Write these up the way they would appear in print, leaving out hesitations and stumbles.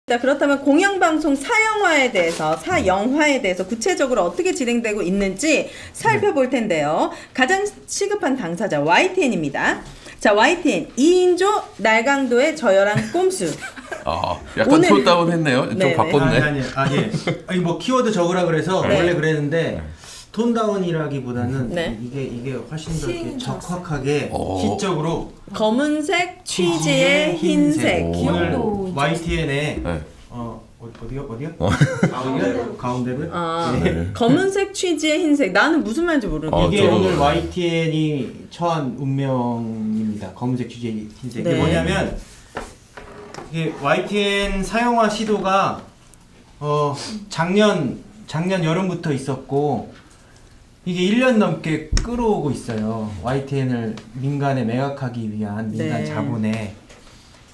자, 그렇다면 공영방송 사영화에 대해서 구체적으로 어떻게 진행되고 있는지 살펴볼 텐데요. 가장 시급한 당사자 YTN입니다. 자, YTN 2인조 날강도의 저열한 꼼수. 아, 약간 톤다운 했네요. 좀 네네. 바꿨네. 아니 뭐 키워드 적으라 그래서 네. 원래 그랬는데 톤다운이라기보다는 네. 이게 훨씬 더 이렇게 적확하게 오. 시적으로 검은색 취지의 흰색. 오. 오늘 귀엽도 YTN에 네. 어디요? 가운데를? 아, 네. 검은색 취지의 흰색. 나는 무슨 말인지 모르겠어. 이게 저도 오늘 몰라요. YTN이 처한 운명입니다. 검은색 취재 흰색. 네. 이게 뭐냐면 이게 YTN 사용화 시도가 작년 여름부터 있었고 이게 1년 넘게 끌어오고 있어요. YTN을 민간에 매각하기 위한 민간 네. 자본에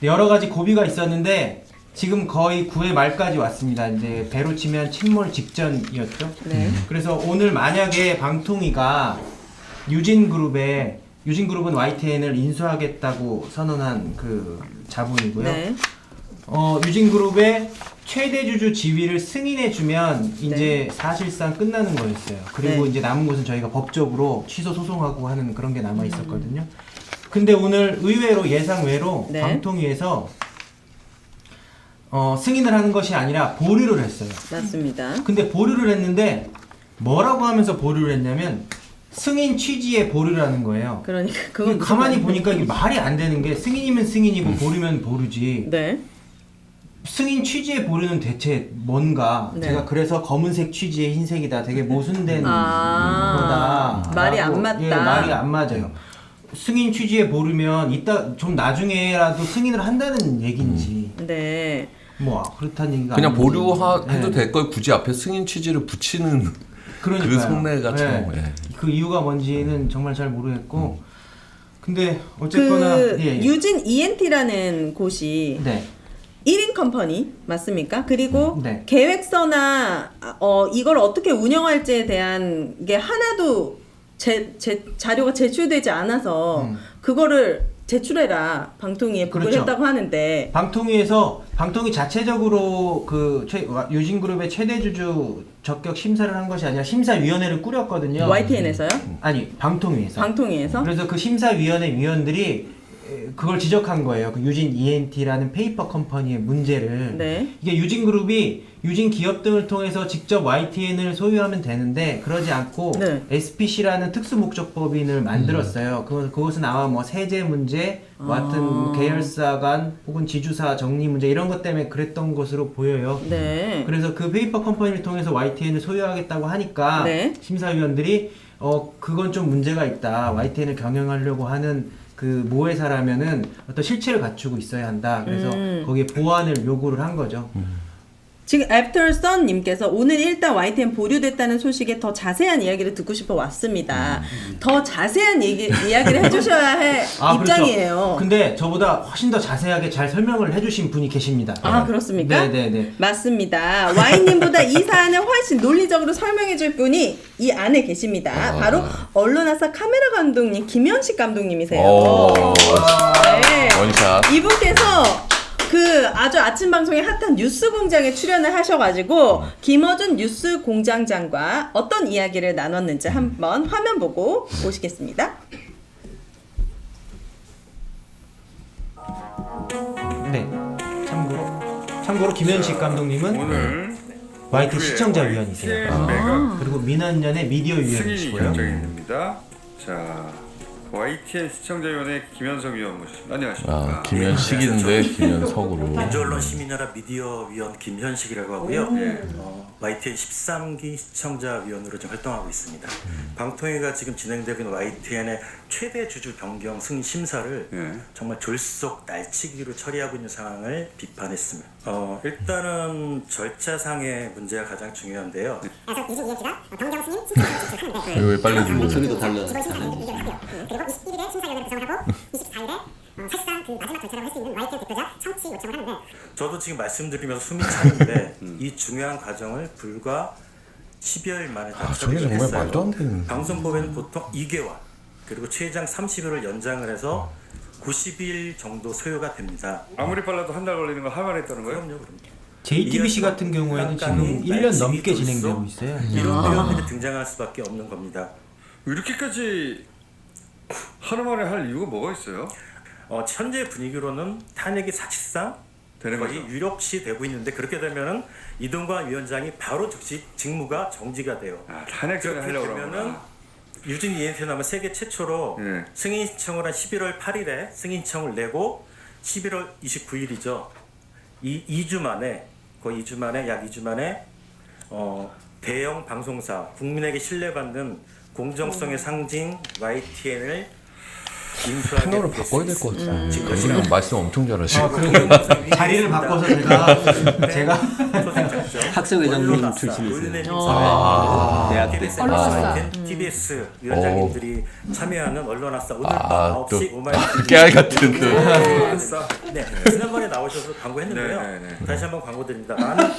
여러 가지 고비가 있었는데 지금 거의 9회 말까지 왔습니다. 이제 배로 치면 침몰 직전이었죠. 네. 그래서 오늘 만약에 방통위가 유진그룹은 YTN을 인수하겠다고 선언한 그 자본이고요. 네. 유진그룹의 최대 주주 지위를 승인해주면 이제 네. 사실상 끝나는 거였어요. 그리고 네. 이제 남은 것은 저희가 법적으로 취소 소송하고 하는 그런 게 남아 있었거든요. 근데 오늘 의외로 예상외로 네. 방통위에서 승인을 하는 것이 아니라 보류를 했어요. 맞습니다. 근데 보류를 했는데 뭐라고 하면서 보류를 했냐면 승인 취지의 보류를 하는 거예요. 그러니까 그건 무슨 가만히 말이에요? 보니까 이게 말이 안 되는 게 승인이면 승인이고 보류면 보류지. 네. 승인 취지의 보류는 대체 뭔가 네. 제가 그래서 검은색 취지의 흰색이다 되게 모순된 아, 거다 말이 안 맞다. 예, 말이 안 맞아요. 승인 취지에 보류면 이따 좀 나중에라도 승인을 한다는 얘기인지 네. 뭐 그렇다는 얘기가 그냥 아닌지. 보류해도 네. 될 걸 굳이 앞에 승인 취지를 붙이는 그러니까요. 그 속내가 참. 네. 예. 그 이유가 뭔지는 정말 잘 모르겠고 근데 어쨌거나 그 예. 유진 ENT라는 곳이 네. 1인 컴퍼니 맞습니까? 그리고 네. 계획서나 이걸 어떻게 운영할지에 대한 게 하나도 자료가 제출되지 않아서 그거를 제출해라 방통위에 보고를 그렇죠. 했다고 하는데 방통위 자체적으로 그 유진그룹의 최대 주주 적격 심사를 한 것이 아니라 심사위원회를 꾸렸거든요. YTN에서요? 아니 방통위에서. 방통위에서? 그래서 그 심사위원회 위원들이 그걸 지적한 거예요. 그 유진 ENT라는 페이퍼 컴퍼니의 문제를. 네. 이게 유진그룹이 유진 기업 등을 통해서 직접 YTN을 소유하면 되는데 그러지 않고 네. SPC라는 특수목적법인을 만들었어요. 그것은 아마 뭐 세제 문제, 뭐 하여튼 계열사 간 혹은 지주사 정리 문제 이런 것 때문에 그랬던 것으로 보여요. 네. 그래서 그 페이퍼 컴퍼니를 통해서 YTN을 소유하겠다고 하니까 네. 심사위원들이 그건 좀 문제가 있다. YTN을 경영하려고 하는 그 모회사라면은 어떤 실체를 갖추고 있어야 한다. 그래서 거기에 보완을 요구를 한 거죠. 지금 애프터선님께서 오늘 일단 YTN 보류됐다는 소식에 더 자세한 이야기를 듣고 싶어 왔습니다. 더 자세한 이야기를 해주셔야 할 입장이에요. 그렇죠. 근데 저보다 훨씬 더 자세하게 잘 설명을 해주신 분이 계십니다. 아, 그렇습니까? 네네네. 맞습니다. Y님보다 이 사안을 훨씬 논리적으로 설명해줄 분이 이 안에 계십니다. 바로 언론아사 카메라 감독님 김현식 감독님이세요. 오. 네. 원샷. 이분께서 그 아주 아침 방송에 핫한 뉴스 공장에 출연을 하셔가지고 김어준 뉴스 공장장과 어떤 이야기를 나눴는지 한번 화면 보고 보시겠습니다. 네. 참고로 김현식 감독님은 오늘 YTN 시청자위원이세요. 그리고 민원연의 미디어 승인이 위원이시고요. 결정이 됩니다. 자, YTN 시청자위원회 김현석 위원 모셨습니다. 안녕하십니까? 아, 김현식인데 김현석으로. 민주언론 시민연합 미디어위원 김현식이라고 하고요. YTN 13기 시청자위원으로 지금 활동하고 있습니다. 방통위가 지금 진행되고 있는 YTN의 최대 주주 변경 승인 심사를 정말 졸속 날치기로 처리하고 있는 상황을 비판했습니다. 일단은 절차상의 문제가 가장 중요한데요. 그래서 유진 ENT가 변경 승인 신청을 제출하는데 왜 빨리 들고 소리도 달라. 이번 심사위원회를 의결하고요. 그리고 21일에 심사위원회를 구성을 하고 24일에 사실상 그 마지막 절차라고 할 수 있는 YTN 대표자 청취 요청을 하는데 저도 지금 말씀드리면서 숨이 차는데 이 중요한 과정을 불과 10여일 만에 다 저게 처리를 정말 했어요. 말도 안 되는. 방송법에는 보통 2개월 그리고 최장 30일을 연장을 해서 90일 정도 소요가 됩니다. 아무리 빨라도 한 달 걸리는 걸 할만했다는 거예요? 그럼요. JTBC 같은 경우에는 지금 1년 넘게 진행되고 있어요. 이런 표현들이 등장할 수밖에 없는 겁니다. 이렇게까지 하루 만에 할 이유가 뭐가 있어요? 현재 분위기로는 탄핵이 사실상 되는 거의 거죠. 유력시 되고 있는데 그렇게 되면은 이동관 위원장이 바로 즉시 직무가 정지가 돼요. 아, 탄핵 전에 그렇게 하려고 되면은 그러구나. 유진 이엔세나면 세계 최초로 예. 승인 신청을 한 11월 8일에 승인 신청을 내고 11월 29일이죠. 이 2주 만에 거의 2주 만에 약 2주 만에 대형 방송사 국민에게 신뢰받는 공정성의 상징 YTN을 인수하게 패널을 바꿔야 될 것 같아요. 지금 지금 말씀 엄청 잘하시고. 자리를 바꿔서 제가 학생회장님 출신이세요. 대학 때. TBS 위원장님들이 참여하는 언론학사 오늘 밤 아, 또 9시 오마이뉴스 깨알 같은 또. 네, 지난번에 나오셔서 광고했는데요. 네, 네, 네. 다시 한번 광고 드립니다. 많은